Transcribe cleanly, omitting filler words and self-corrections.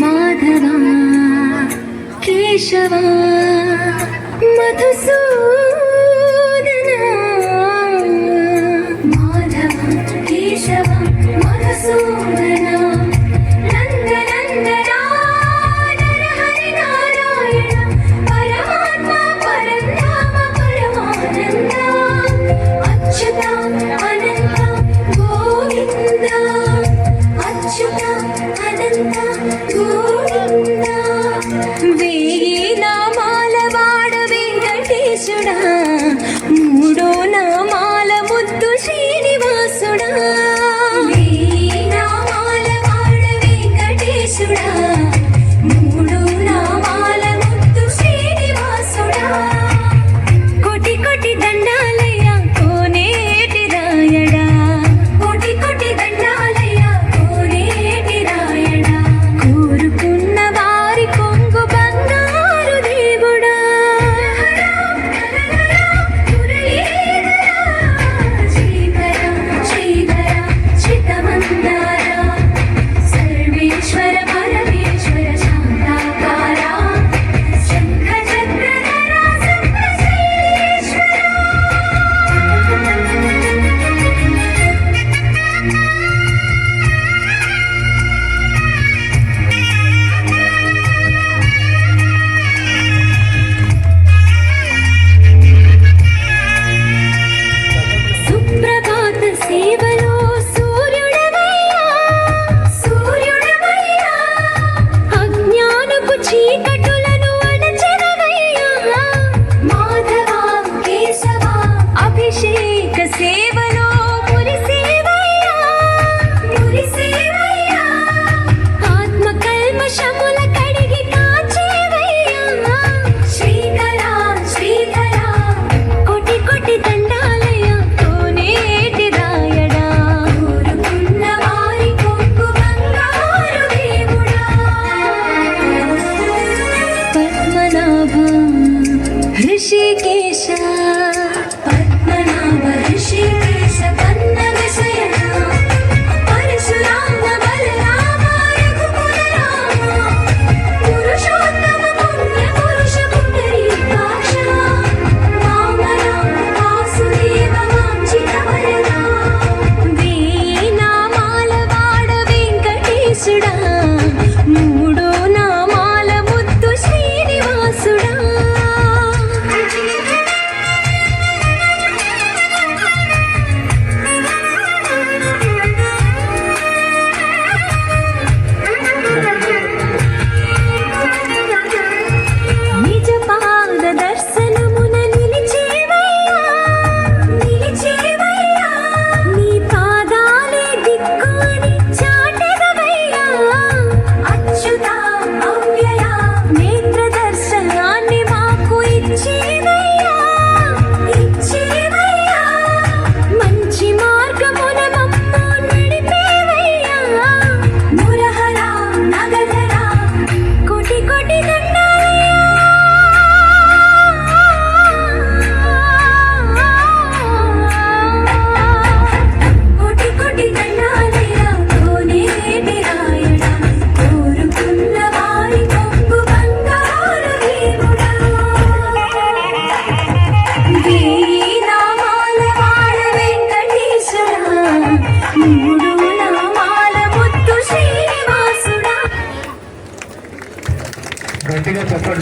మాధవ కేశవ మధుసూదన మాధవ కేశవ మధుసూదన నందనందన నరహరి నారాయణ పరమాత్మ పరంధామ పరమానంద అచ్యుత అనంత గోవింద అచ్యుత అనంత గోవింద వేయి నామాల వాడ వెంకటేశుడా మూడో నామాల ముద్దు శ్రీనివాసుడా వేయి నామాల వాడ వెంకటేశుడా మూడో నామాల ముద్దు శ్రీనివాసుడా కోటి కోటి దండాలయ్య కోనేటి రాయడా కోటి కోటి దండాలయ్య కోనేటి రాయడా కోరుకున్న వారి కొంగు బంగారు దేవుడా శ్రీధర శ్రీధర చిత్తమందార సర్వేశ్వర పరమేశ్వర శాంతాకార శంఖ చక్రధర సంతశైలేశ్వర సుప్రభాత సేవలో సూర్యుడవయ్యా సూర్యుడవయ్యా అజ్ఞానపు చీకటులను అణచెదవయ్యా మాధవ కేశవ అభిషేక సేవలో మురిసేవయ్యా మురిసేవయ్యా ఆత్మ కల్మషముల కడిగి కాచేవయ్యా శ్రీకర శ్రీధర కోటి కోటి దండాలయ కోనేటి రాయడా కోరుకున్న వారి కొంగు బంగారు దేవుడా పద్మనాభ ఋషికేశ పద్మనాభ ఋషికేశ పన్నగ శయన పరశురామ బలరామ రఘుకుల రామ పురుషోత్తమ పుణ్య పురుష పుండరీకాక్ష వామన వాసుదేవ వాంఛిత వరద వేయి నామాల వాడ వెంకటేశుడా మూడో నామాల ముద్దు శ్రీనివాసుడా నిజ పాద దర్శనమున నిలిచేవయ్యా నిలిచేవయ్యా నీ పాదాలే దిక్కు అని చాటెదవయ్యా అచ్యుత అవ్యయ నేత్ర దర్శనాన్ని మాకు ఇచ్చేవయ్యా ఇచ్చేవయ్యా మంచి మార్గమున మమ్ము నడిపేవయ్యా మురహర నగధర కోటి కోటి కోటి కోటి దండాలయ కోనేటి రాయడా కోరుకున్న వారి కొంగు బంగారు దేవుడా వేయి నామాల వాడ వెంకటేశుడా మూడు నామాల ముద్దు శ్రీనివాసుడా గట్టిగా చెప్పండి.